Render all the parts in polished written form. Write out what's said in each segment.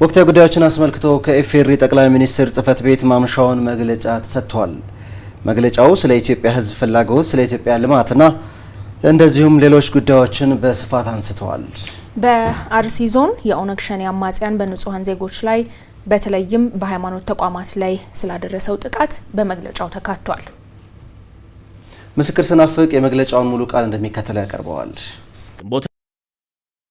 ወቅታዊ ጉዳዮችን አስመልክቶ ከኢፌዴሪ ጠቅላይ ሚኒስትር ጽህፈት ቤት ማምሻውን መግለጫ ተሰጥቷል። መግለጫው ስለ ኢትዮጵያ ሕዝብ ፍላጎት፣ ስለ ኢትዮጵያ ልማትና እንደዚሁም ሌሎች ጉዳዮችን በስፋት አንስተዋል። በአርሲ ዞን የኦነግ ሸኔ አማጽያን በንጹሃን ዜጎች ላይ በተለይም በሃይማኖት ተቋማት ላይ ስላደረሰው ጥቃት በመግለጫው ተካቷል። ምስክር ስናፍቅ የመግለጫውን ሙሉ ቃል እንደሚከተለው ያቀርበዋል።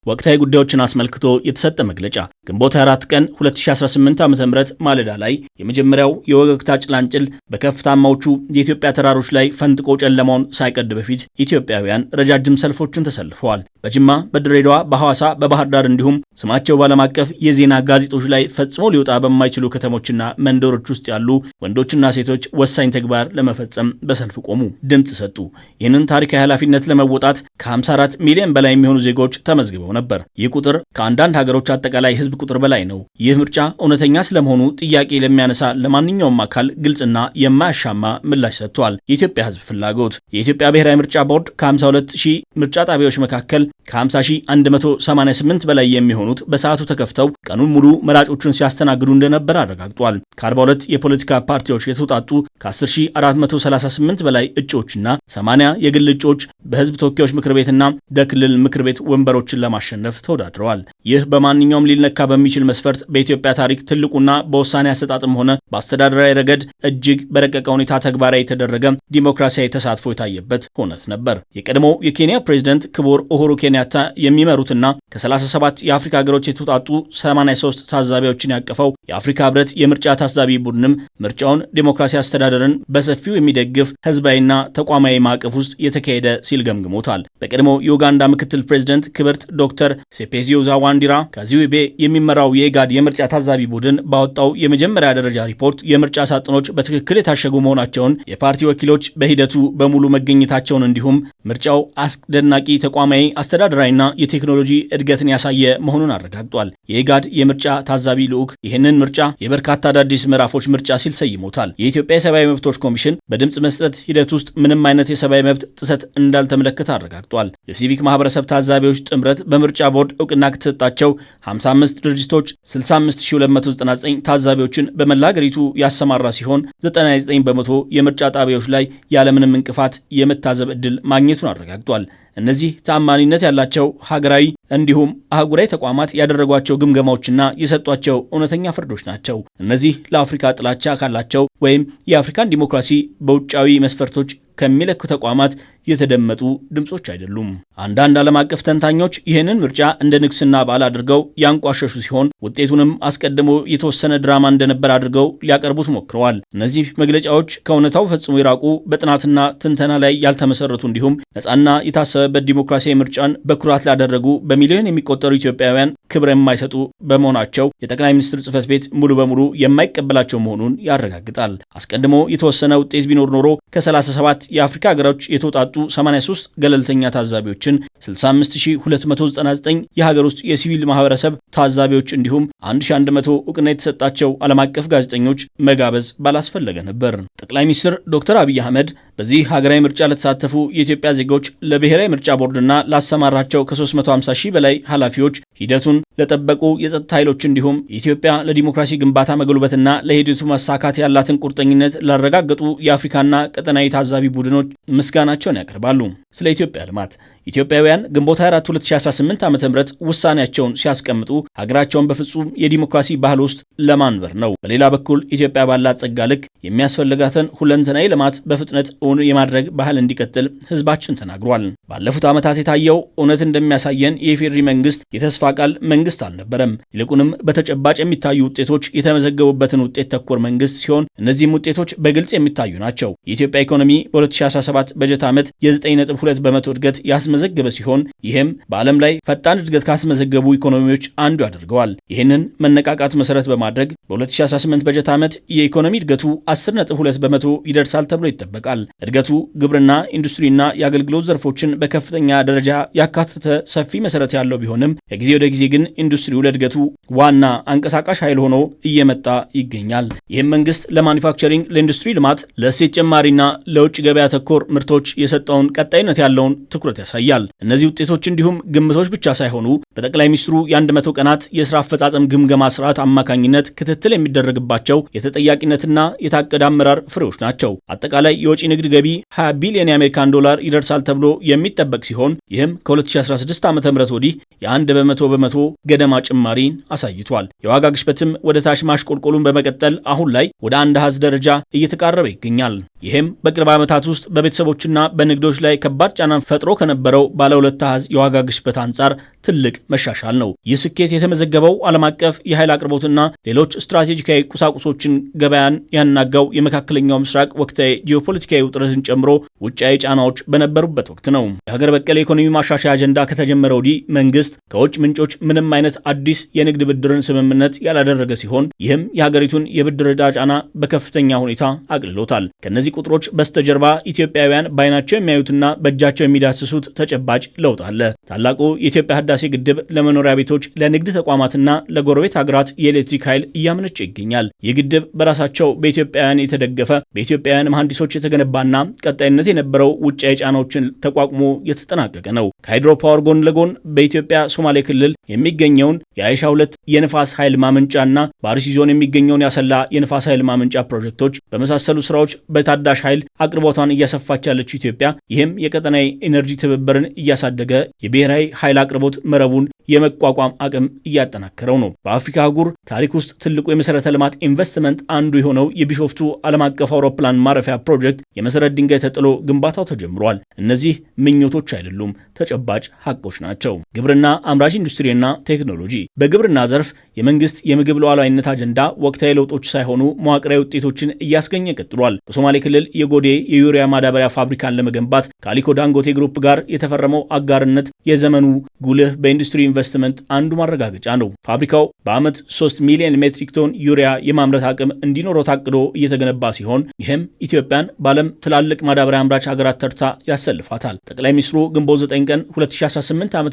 ወቅታዊ ጉዳዮችን አስመልክቶ የተሰጠ መግለጫ ግንቦት 4 ቀን 2018 ዓ.ም ማለዳ ላይ የመጀመሪያው የወገግታ ጭላንጭል በከፍታማዎቹ የኢትዮጵያ ተራሮች ላይ ፈንጥቆ ጨለማውን ሳይቀድ በፊት ኢትዮጵያውያን ረጃጅም ሰልፎችን ተሰልፈዋል። በጅማ፣ በድሬዳዋ፣ በሐዋሳ፣ በባህር ዳር እንዲሁም ስማቸው ባለም አቀፍ የዜና ጋዜጦች ላይ ፈጽሞ ሊወጣ በማይችሉ ከተሞችና መንደሮች ውስጥ ያሉ ወንዶችና ሴቶች ወሳኝ ተግባር ለመፈጸም በሰልፍ ቆሙ፣ ድምጽ ሰጡ። ይህንን ታሪካዊ ኃላፊነት ለመወጣት ከ54 ሚሊዮን በላይ የሚሆኑ ዜጎች ተመዝግበው ነበር። ይህ ቁጥር ከአንዳንድ ሀገሮች አጠቃላይ ህዝብ ቁጥር በላይ ነው። ይህ ምርጫ እውነተኛ ስለመሆኑ ጥያቄ ለሚያነሳ ለማንኛውም አካል ግልጽና የማያሻማ ምላሽ ሰጥቷል። የኢትዮጵያ ህዝብ ፍላጎት የኢትዮጵያ ብሔራዊ ምርጫ ቦርድ ከ52000 ምርጫ ጣቢያዎች መካከል ከ50188 በላይ የሚሆኑት በሰዓቱ ተከፍተው ቀኑን ሙሉ መራጮችን ሲያስተናግዱ እንደነበር አረጋግጧል። ከ42 የፖለቲካ ፓርቲዎች የተውጣጡ ከ10438 በላይ እጩዎችና 80 የግል እጩዎች በህዝብ ተወካዮች ምክር ቤትና በክልል ምክር ቤት ወንበሮችን ለማሸነፍ ተወዳድረዋል። ይህ በማንኛውም ሊለካ በሚችል መስፈርት በኢትዮጵያ ታሪክ ትልቁና በውሳኔ አሰጣጥም ሆነ በአስተዳደራዊ ረገድ እጅግ በረቀቀ ሁኔታ ተግባራዊ የተደረገ ዲሞክራሲያዊ ተሳትፎ የታየበት ሆነት ነበር። የቀድሞው የኬንያ ፕሬዝዳንት ክቡር ኡሁሩ ኬንያታ የሚመሩትና ከ37 የአፍሪካ ሀገሮች የተውጣጡ 83 ታዛቢዎችን ያቀፈው የአፍሪካ ህብረት የምርጫ ታዛቢ ቡድንም ምርጫውን ዲሞክራሲ አስተዳደርን በሰፊው የሚደግፍ ህዝባዊና ተቋማዊ ማዕቀፍ ውስጥ የተካሄደ ሲል ገምግሞታል። በቀድሞው የኡጋንዳ ምክትል ፕሬዝዳንት ክብርት ዶክተር ሴፔዚዮ ዛዋንዲራ ከዚዌቤ የሚመራው የኢጋድ የምርጫ ታዛቢ ቡድን ባወጣው የመጀመሪያ ደረጃ ሪፖርት የምርጫ ሳጥኖች በትክክል የታሸጉ መሆናቸውን፣ የፓርቲ ወኪሎች በሂደቱ በሙሉ መገኘታቸውን እንዲሁም ምርጫው አስደናቂ ተቋማዊ አስተዳደራዊና የቴክኖሎጂ እድገትን ያሳየ መሆኑን አረጋግጧል። የኢጋድ የምርጫ ታዛቢ ልዑክ ይህንን ምርጫ የበርካታ አዳዲስ ምዕራፎች ምርጫ ሲል ሰይሞታል። የኢትዮጵያ የሰብአዊ መብቶች ኮሚሽን በድምፅ መስጠት ሂደት ውስጥ ምንም አይነት የሰብአዊ መብት ጥሰት እንዳልተመለከተ አረጋግጧል። የሲቪክ ማህበረሰብ ታዛቢዎች ጥምረት በምርጫ ቦርድ እውቅና ከተሰጣቸው 55 ድርጅቶች 65299 ታዛቢዎችን በመላ ሀገሪቱ ያሰማራ ሲሆን 99 በመቶ የምርጫ ጣቢያዎች ላይ ያለምንም እንቅፋት የመታዘብ ዕድል ማግኘቱን አረጋግጧል። እነዚህ ተአማኒነት ያላቸው ሀገራዊ እንዲሁም አህጉራዊ ተቋማት ያደረጓቸው ግምገማዎችና የሰጧቸው እውነተኛ ፍርዶች ናቸው። እነዚህ ለአፍሪካ ጥላቻ ካላቸው ወይም የአፍሪካን ዲሞክራሲ በውጫዊ መስፈርቶች ከሚለኩ ተቋማት የተደመጡ ድምጾች አይደሉም። አንዳንድ ዓለም አቀፍ ተንታኞች ይህንን ምርጫ እንደ ንግስና በዓል አድርገው ያንቋሸሹ ሲሆን ውጤቱንም አስቀድሞ የተወሰነ ድራማ እንደነበር አድርገው ሊያቀርቡት ሞክረዋል። እነዚህ መግለጫዎች ከእውነታው ፈጽሞ የራቁ በጥናትና ትንተና ላይ ያልተመሰረቱ እንዲሁም ነፃና የታሰበበት ዲሞክራሲያዊ ምርጫን በኩራት ላደረጉ በሚሊዮን የሚቆጠሩ ኢትዮጵያውያን ክብር የማይሰጡ በመሆናቸው የጠቅላይ ሚኒስትር ጽህፈት ቤት ሙሉ በሙሉ የማይቀበላቸው መሆኑን ያረጋግጣል። አስቀድሞ የተወሰነ ውጤት ቢኖር ኖሮ ከ37 የአፍሪካ ሀገሮች የተውጣጡ 83 ገለልተኛ ታዛቢዎችን 65299 የሀገር ውስጥ የሲቪል ማህበረሰብ ታዛቢዎች እንዲሁም 1100 እውቅና የተሰጣቸው ዓለም አቀፍ ጋዜጠኞች መጋበዝ ባላስፈለገ ነበር። ጠቅላይ ሚኒስትር ዶክተር አብይ አህመድ በዚህ ሀገራዊ ምርጫ ለተሳተፉ የኢትዮጵያ ዜጎች ለብሔራዊ ምርጫ ቦርድና ላሰማራቸው ከ350 ሺህ በላይ ኃላፊዎች ሂደቱን ለጠበቁ የጸጥታ ኃይሎች እንዲሁም ኢትዮጵያ ለዲሞክራሲ ግንባታ መጎልበትና ለሂደቱ መሳካት ያላትን ቁርጠኝነት ላረጋገጡ የአፍሪካና ቀጠናዊ ታዛቢ ቡድኖች ምስጋናቸውን ያቀርባሉ። ስለ ኢትዮጵያ ልማት ኢትዮጵያውያን ግንቦት 24 2018 ዓ.ም ውሳኔያቸውን ሲያስቀምጡ ሀገራቸውን በፍጹም የዲሞክራሲ ባህል ውስጥ ለማንበር ነው። በሌላ በኩል ኢትዮጵያ ባላት ጸጋ ልክ የሚያስፈልጋትን ሁለንተናዊ ልማት በፍጥነት እውን የማድረግ ባህል እንዲቀጥል ህዝባችን ተናግሯል። ባለፉት ዓመታት የታየው እውነት እንደሚያሳየን የኢፌዴሪ መንግስት የተስፋ ቃል መንግስት አልነበረም። ይልቁንም በተጨባጭ የሚታዩ ውጤቶች የተመዘገቡበትን ውጤት ተኮር መንግስት ሲሆን እነዚህም ውጤቶች በግልጽ የሚታዩ ናቸው። የኢትዮጵያ ኢኮኖሚ በ2017 በጀት ዓመት የ9.2 በመቶ እድገት ያስመዘገበ ሲሆን ይህም በዓለም ላይ ፈጣን እድገት ካስመዘገቡ ኢኮኖሚዎች አንዱ ያደርገዋል። ይህንን መነቃቃት መሰረት በማድረግ በ2018 በጀት ዓመት የኢኮኖሚ እድገቱ 10.2 በመቶ ይደርሳል ተብሎ ይጠበቃል። እድገቱ ግብርና፣ ኢንዱስትሪና የአገልግሎት ዘርፎችን በከፍተኛ ደረጃ ያካተተ ሰፊ መሰረት ያለው ቢሆንም ከጊዜ ወደ ጊዜ ግን ኢንዱስትሪው ለእድገቱ ዋና አንቀሳቃሽ ኃይል ሆኖ እየመጣ ይገኛል። ይህም መንግስት ለማኒፋክቸሪንግ፣ ለኢንዱስትሪ ልማት፣ ለእሴት ጨማሪና ለውጭ ገበያ ተኮር ምርቶች የሰጠውን ቀጣይነት ያለውን ትኩረት ያሳያል። ያሳያል። እነዚህ ውጤቶች እንዲሁም ግምቶች ብቻ ሳይሆኑ በጠቅላይ ሚኒስትሩ የ100 ቀናት የስራ አፈጻጸም ግምገማ ስርዓት አማካኝነት ክትትል የሚደረግባቸው የተጠያቂነትና የታቀደ አመራር ፍሬዎች ናቸው። አጠቃላይ የወጪ ንግድ ገቢ 20 ቢሊዮን የአሜሪካን ዶላር ይደርሳል ተብሎ የሚጠበቅ ሲሆን ይህም ከ2016 ዓ.ም ወዲህ የ1 በመቶ ገደማ ጭማሪን አሳይቷል። የዋጋ ግሽበትም ወደ ታች ማሽቆልቆሉን በመቀጠል አሁን ላይ ወደ አንድ አሃዝ ደረጃ እየተቃረበ ይገኛል። ይህም በቅርብ ዓመታት ውስጥ በቤተሰቦችና በንግዶች ላይ ከባድ ጫና ፈጥሮ ከነበረው ባለ ሁለት አሃዝ የዋጋ ግሽበት አንጻር ትልቅ መሻሻል ነው። ይህ ስኬት የተመዘገበው ዓለም አቀፍ የኃይል አቅርቦትና ሌሎች ስትራቴጂካዊ ቁሳቁሶችን ገበያን ያናጋው የመካከለኛው ምስራቅ ወቅታዊ ጂኦፖለቲካዊ ውጥረትን ጨምሮ ውጫዊ ጫናዎች በነበሩበት ወቅት ነው። የሀገር በቀል የኢኮኖሚ ማሻሻያ አጀንዳ ከተጀመረ ወዲህ መንግስት ከውጭ ምንጮች ምንም አይነት አዲስ የንግድ ብድርን ስምምነት ያላደረገ ሲሆን ይህም የሀገሪቱን የብድር ዕዳ ጫና በከፍተኛ ሁኔታ አቅልሎታል። ከነዚህ ቁጥሮች በስተጀርባ ኢትዮጵያውያን በዓይናቸው የሚያዩትና በእጃቸው የሚዳስሱት ተጨባጭ ለውጥ አለ። ታላቁ የኢትዮጵያ ህዳሴ ግድብ ለመኖሪያ ቤቶች፣ ለንግድ ተቋማትና ለጎረቤት ሀገራት የኤሌክትሪክ ኃይል እያመነጨ ይገኛል። ይህ ግድብ በራሳቸው በኢትዮጵያውያን የተደገፈ በኢትዮጵያውያን መሐንዲሶች የተገነባና ቀጣይነት የነበረው ውጫዊ ጫናዎችን ተቋቁሞ የተጠናቀቀ ነው። ከሃይድሮ ፓወር ጎን ለጎን በኢትዮጵያ ሶማሌ ክልል የሚገኘውን የአይሻ 2 የንፋስ ኃይል ማመንጫና በአርሲ ዞን የሚገኘውን ያሰላ የንፋስ ኃይል ማመንጫ ፕሮጀክቶች በመሳሰሉ ስራዎች በታዳሽ ኃይል አቅርቦቷን እያሰፋች ያለችው ኢትዮጵያ ይህም የቀጠናዊ ኢነርጂ ትብብርን እያሳደገ የብሔራዊ ኃይል አቅርቦት መረቡን የመቋቋም አቅም እያጠናከረው ነው። በአፍሪካ አህጉር ታሪክ ውስጥ ትልቁ የመሰረተ ልማት ኢንቨስትመንት አንዱ የሆነው የቢሾፍቱ ዓለም አቀፍ አውሮፕላን ማረፊያ ፕሮጀክት የመሰረት ድንጋይ ተጥሎ ግንባታው ተጀምሯል። እነዚህ ምኞቶች አይደሉም፣ ተጨባጭ ሀቆች ናቸው። ግብርና፣ አምራች ኢንዱስትሪና ቴክኖሎጂ። በግብርና ዘርፍ የመንግስት የምግብ ሉዓላዊነት አጀንዳ ወቅታዊ ለውጦች ሳይሆኑ መዋቅራዊ ውጤቶችን እያስገኘ ቀጥሏል። በሶማሌ ክልል የጎዴ የዩሪያ ማዳበሪያ ፋብሪካን ለመገንባት ከአሊኮ ዳንጎቴ ግሩፕ ጋር የተፈረመው አጋርነት የዘመኑ ጉልህ በኢንዱስትሪ ኢንቨስትመንት አንዱ ማረጋገጫ ነው። ፋብሪካው በዓመት 3 ሚሊዮን ሜትሪክ ቶን ዩሪያ የማምረት አቅም እንዲኖረው ታቅዶ እየተገነባ ሲሆን ይህም ኢትዮጵያን በዓለም ትላልቅ ማዳበሪያ አምራች ሀገራት ተርታ ያሰልፋታል። ጠቅላይ ሚኒስትሩ ግንቦት 9 ቀን 2018 ዓ.ም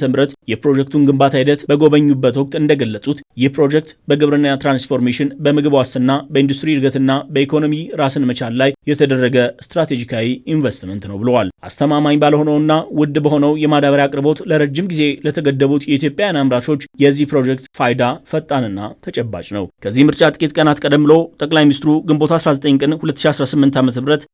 የፕሮጀክቱን ግንባታ ሂደት በጎበኙበት ወቅት እንደገለጹት ይህ ፕሮጀክት በግብርና ትራንስፎርሜሽን፣ በምግብ ዋስትና፣ በኢንዱስትሪ እድገትና በኢኮኖሚ ራስን መቻል ላይ የተደረገ ስትራቴጂካዊ ኢንቨስትመንት ነው ብለዋል። አስተማማኝ ባልሆነውና ውድ በሆነው የማዳበሪያ አቅርቦት ለረጅም ጊዜ ለተገደቡት የኢትዮጵያውያን አምራቾች የዚህ ፕሮጀክት ፋይዳ ፈጣንና ተጨባጭ ነው። ከዚህ ምርጫ ጥቂት ቀናት ቀደም ብሎ ጠቅላይ ሚኒስትሩ ግንቦት 19 ቀን 2018 ዓ.ም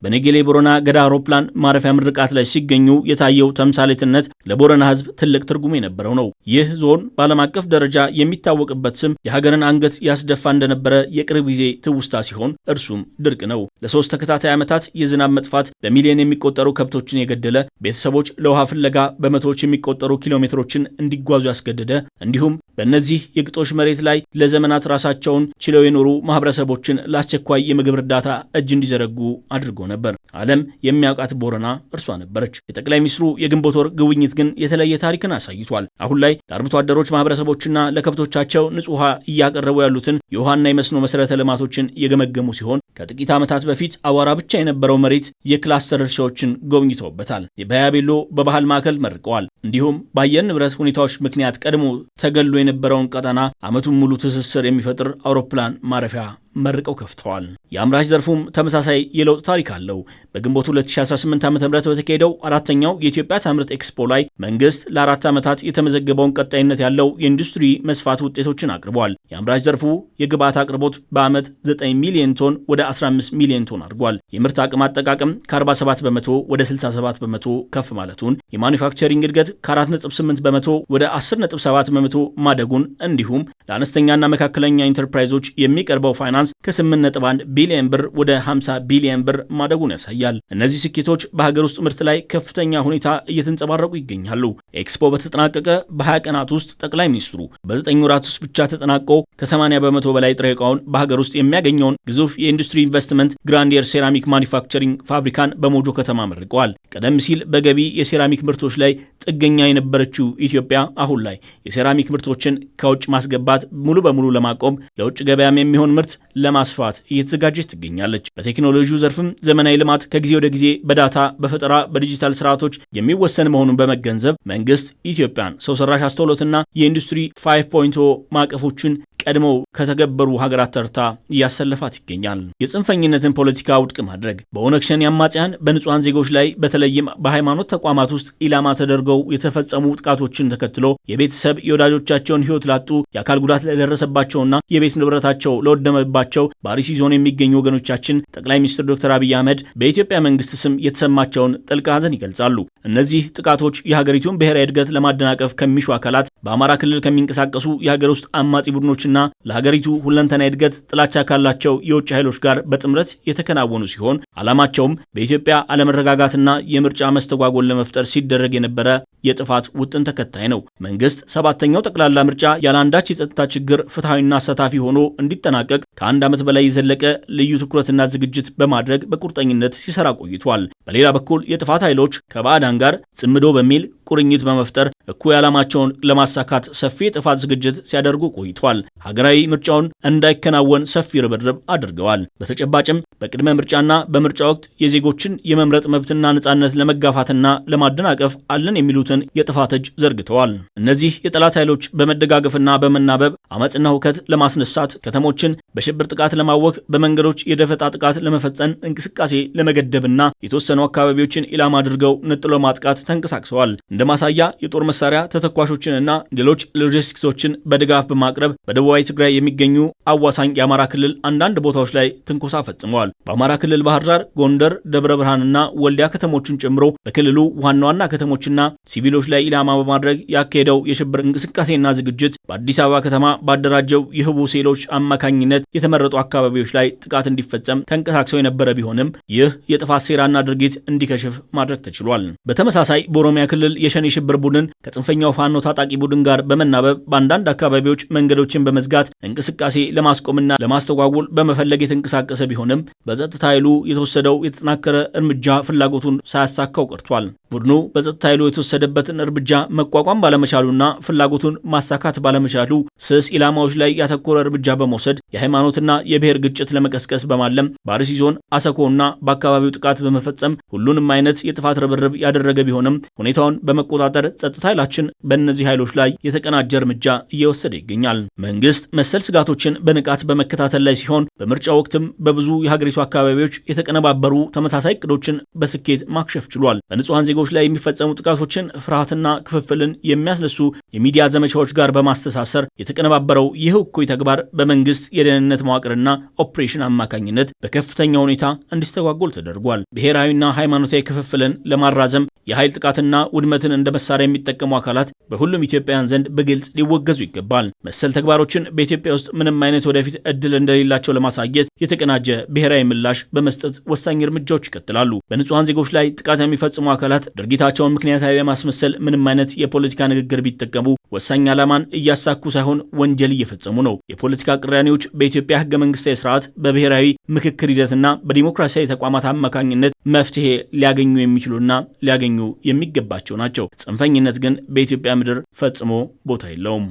በነጌሌ ቦረና ገዳ አውሮፕላን ማረፊያ ምርቃት ላይ ሲገኙ የታየው ተምሳሌትነት ለቦረና ሕዝብ ትልቅ ትርጉም የነበረው ነው። ይህ ዞን በዓለም አቀፍ ደረጃ የሚታወቅበት ስም የሀገርን አንገት ያስደፋ እንደነበረ የቅርብ ጊዜ ትውስታ ሲሆን እርሱም ድርቅ ነው። ለ3 ተከታታይ ዓመታት የዝናብ መጥፋት በሚሊዮን የሚቆጠሩ ከብቶችን የገደለ፣ ቤተሰቦች ለውሃ ፍለጋ በመቶዎች የሚቆጠሩ ኪሎ ሜትሮችን እንዲጓዙ ያስገደደ እንዲሁም በእነዚህ የግጦሽ መሬት ላይ ለዘመናት ራሳቸውን ችለው የኖሩ ማህበረሰቦችን ለአስቸኳይ የምግብ እርዳታ እጅ እንዲዘረጉ አድርጎ ነበር። ዓለም የሚያውቃት ቦረና እርሷ ነበረች። የጠቅላይ ሚኒስትሩ የግንቦት ወር ጉብኝት ግን የተለየ ታሪክን አሳይቷል። አሁን ላይ ለአርብቶ አደሮች ማህበረሰቦችና ለከብቶቻቸው ንጹህ ውሃ እያቀረቡ ያሉትን የውሃና የመስኖ መሰረተ ልማቶችን የገመገሙ ሲሆን ከጥቂት ዓመታት በፊት አዋራ ብቻ የነበረው መሬት የክላስተር እርሻዎችን ጎብኝተውበታል። በያቤሎ በባህል ማዕከል መርቀዋል። እንዲሁም በአየር ንብረት ሁኔታዎች ምክንያት ቀድሞ ተገሎ የነበረውን ቀጠና ዓመቱን ሙሉ ትስስር የሚፈጥር አውሮፕላን ማረፊያ መርቀው ከፍተዋል። የአምራች ዘርፉም ተመሳሳይ የለውጥ ታሪክ አለው። በግንቦት 2018 ዓ.ም በተካሄደው አራተኛው የኢትዮጵያ ታምርት ኤክስፖ ላይ መንግስት ለ4 ዓመታት የተመዘገበውን ቀጣይነት ያለው የኢንዱስትሪ መስፋት ውጤቶችን አቅርቧል። የአምራች ዘርፉ የግብዓት አቅርቦት በዓመት 9 ሚሊዮን ቶን ወደ 15 ሚሊዮን ቶን አድጓል። የምርት አቅም አጠቃቀም ከ47 በመቶ ወደ 67 በመቶ ከፍ ማለቱን፣ የማኒፋክቸሪንግ እድገት ከ4.8 በመቶ ወደ 10.7 በመቶ ማደጉን እንዲሁም ለአነስተኛና መካከለኛ ኢንተርፕራይዞች የሚቀርበው ፋይናንስ ከ8.1 ቢሊዮን ብር ወደ 50 ቢሊዮን ብር ማደጉን ያሳያል። እነዚህ ስኬቶች በሀገር ውስጥ ምርት ላይ ከፍተኛ ሁኔታ እየተንጸባረቁ ይገኛሉ። ኤክስፖ በተጠናቀቀ በ20 ቀናት ውስጥ ጠቅላይ ሚኒስትሩ በ9 ወራት ውስጥ ብቻ ተጠናቆ ከ80 በመቶ በላይ ጥሬ ዕቃውን በሀገር ውስጥ የሚያገኘውን ግዙፍ የኢንዱስትሪ ኢንቨስትመንት ግራንዲየር ሴራሚክ ማኒፋክቸሪንግ ፋብሪካን በሞጆ ከተማ መርቀዋል። ቀደም ሲል በገቢ የሴራሚክ ምርቶች ላይ ጥገኛ የነበረችው ኢትዮጵያ አሁን ላይ የሴራሚክ ምርቶችን ከውጭ ማስገባት ሙሉ በሙሉ ለማቆም ለውጭ ገበያም የሚሆን ምርት ለማስፋት እየተዘጋጀች ትገኛለች። በቴክኖሎጂው ዘርፍም ዘመናዊ ልማት ከጊዜ ወደ ጊዜ በዳታ በፈጠራ በዲጂታል ስርዓቶች የሚወሰን መሆኑን በመገንዘብ መንግስት ኢትዮጵያን ሰው ሰራሽ አስተውሎትና የኢንዱስትሪ 5.0 ማዕቀፎችን ቀድመው ከተገበሩ ሀገራት ተርታ እያሰለፋት ይገኛል። የጽንፈኝነትን ፖለቲካ ውድቅ ማድረግ በኦነግ ሸኔ አማጽያን በንጹሃን ዜጎች ላይ በተለይም በሃይማኖት ተቋማት ውስጥ ኢላማ ተደርገው የተፈጸሙ ጥቃቶችን ተከትሎ የቤተሰብ የወዳጆቻቸውን ሕይወት ላጡ፣ የአካል ጉዳት ለደረሰባቸውና የቤት ንብረታቸው ለወደመባቸው በአርሲ ዞን የሚገኙ ወገኖቻችን ጠቅላይ ሚኒስትር ዶክተር አብይ አህመድ በኢትዮጵያ መንግስት ስም የተሰማቸውን ጥልቅ ሐዘን ይገልጻሉ። እነዚህ ጥቃቶች የሀገሪቱን ብሔራዊ እድገት ለማደናቀፍ ከሚሹ አካላት፣ በአማራ ክልል ከሚንቀሳቀሱ የሀገር ውስጥ አማጺ ቡድኖችና ለሀገሪቱ ሁለንተናዊ እድገት ጥላቻ ካላቸው የውጭ ኃይሎች ጋር በጥምረት የተከናወኑ ሲሆን ዓላማቸውም በኢትዮጵያ አለመረጋጋትና የምርጫ መስተጓጎል ለመፍጠር ሲደረግ የነበረ የጥፋት ውጥን ተከታይ ነው። መንግስት ሰባተኛው ጠቅላላ ምርጫ ያለ አንዳች የጸጥታ ችግር ፍትሐዊና አሳታፊ ሆኖ እንዲጠናቀቅ ከአንድ ዓመት በላይ የዘለቀ ልዩ ትኩረትና ዝግጅት በማድረግ በቁርጠኝነት ሲሰራ ቆይቷል። በሌላ በኩል የጥፋት ኃይሎች ከባዕዳን ጋር ጽምዶ በሚል ቁርኝት በመፍጠር እኩይ ዓላማቸውን ለማሳካት ሰፊ የጥፋት ዝግጅት ሲያደርጉ ቆይቷል። ሀገራዊ ምርጫውን እንዳይከናወን ሰፊ ርብርብ አድርገዋል። በተጨባጭም በቅድመ ምርጫና በምርጫ ወቅት የዜጎችን የመምረጥ መብትና ነጻነት ለመጋፋትና ለማደናቀፍ አለን የሚሉትን የጥፋት እጅ ዘርግተዋል። እነዚህ የጠላት ኃይሎች በመደጋገፍና በመናበብ አመፅና ሁከት ለማስነሳት፣ ከተሞችን በሽብር ጥቃት ለማወክ፣ በመንገዶች የደፈጣ ጥቃት ለመፈጸም፣ እንቅስቃሴ ለመገደብና የተወሰኑ አካባቢዎችን ኢላማ አድርገው ነጥሎ ማጥቃት ተንቀሳቅሰዋል። እንደ ማሳያ የጦር መሳሪያ ተተኳሾችንና ሌሎች ሎጂስቲክሶችን በድጋፍ በማቅረብ በደቡባዊ ትግራይ የሚገኙ አዋሳኝ የአማራ ክልል አንዳንድ ቦታዎች ላይ ትንኮሳ ፈጽመዋል። በአማራ ክልል ባህር ዳር፣ ጎንደር፣ ደብረ ብርሃንና ወልዲያ ከተሞችን ጨምሮ በክልሉ ዋና ዋና ከተሞችና ሲቪሎች ላይ ኢላማ በማድረግ ያካሄደው የሽብር እንቅስቃሴና ዝግጅት በአዲስ አበባ ከተማ ባደራጀው የህቡ ሴሎች አማካኝነት የተመረጡ አካባቢዎች ላይ ጥቃት እንዲፈጸም ተንቀሳቅሰው የነበረ ቢሆንም ይህ የጥፋት ሴራና ድርጊት እንዲከሽፍ ማድረግ ተችሏል። በተመሳሳይ በኦሮሚያ ክልል የሸኔ ሽብር ቡድን ከጽንፈኛው ፋኖ ታጣቂ ቡድን ጋር በመናበብ በአንዳንድ አካባቢዎች መንገዶችን በመዝጋት እንቅስቃሴ ለማስቆምና ለማስተጓጎል በመፈለግ የተንቀሳቀሰ ቢሆንም በጸጥታ ኃይሉ የተወሰደው የተጠናከረ እርምጃ ፍላጎቱን ሳያሳካው ቀርቷል። ቡድኑ በጸጥታ ኃይሉ የተወሰደበትን እርምጃ መቋቋም ባለመቻሉና ፍላጎቱን ማሳካት ባለመቻሉ ስስ ኢላማዎች ላይ ያተኮረ እርምጃ በመውሰድ የሃይማኖትና የብሔር ግጭት ለመቀስቀስ በማለም በአርሲ ዞን አሰኮና በአካባቢው ጥቃት በመፈጸም ሁሉንም አይነት የጥፋት ርብርብ ያደረገ ቢሆንም ሁኔታውን በመቆጣጠር ጸጥታ ኃይላችን በእነዚህ ኃይሎች ላይ የተቀናጀ እርምጃ እየወሰደ ይገኛል። መንግስት መሰል ስጋቶችን በንቃት በመከታተል ላይ ሲሆን በምርጫ ወቅትም በብዙ የሀገሪቱ አካባቢዎች የተቀነባበሩ ተመሳሳይ እቅዶችን በስኬት ማክሸፍ ችሏል። በንጹሃን ዜጎች ላይ የሚፈጸሙ ጥቃቶችን ፍርሃትና ክፍፍልን የሚያስነሱ የሚዲያ ዘመቻዎች ጋር በማስተሳሰር የተቀነባበረው ይህ እኩይ ተግባር በመንግስት የደህንነት መዋቅርና ኦፕሬሽን አማካኝነት በከፍተኛ ሁኔታ እንዲስተጓጎል ተደርጓል። ብሔራዊና ሃይማኖታዊ ክፍፍልን ለማራዘም የኃይል ጥቃትና ውድመትን እንደ መሳሪያ የሚጠቀሙ አካላት በሁሉም ኢትዮጵያውያን ዘንድ በግልጽ ሊወገዙ ይገባል። መሰል ተግባሮችን በኢትዮጵያ ውስጥ ምንም አይነት ወደፊት እድል እንደሌላቸው ለማሳየት የተቀናጀ ብሔራዊ ምላሽ በመስጠት ወሳኝ እርምጃዎች ይቀጥላሉ። በንጹሃን ዜጎች ላይ ጥቃት የሚፈጽሙ አካላት ድርጊታቸውን ምክንያታዊ ለማስመሰል ምንም አይነት የፖለቲካ ንግግር ቢጠቀሙ ወሳኝ ዓላማን እያሳኩ ሳይሆን ወንጀል እየፈጸሙ ነው። የፖለቲካ ቅራኔዎች በኢትዮጵያ ህገ መንግስታዊ ስርዓት በብሔራዊ ምክክር ሂደትና በዲሞክራሲያዊ ተቋማት አማካኝነት መፍትሄ ሊያገኙ የሚችሉና ሊያገኙ የሚገባቸው ናቸው። ጽንፈኝነት ግን በኢትዮጵያ ምድር ፈጽሞ ቦታ የለውም።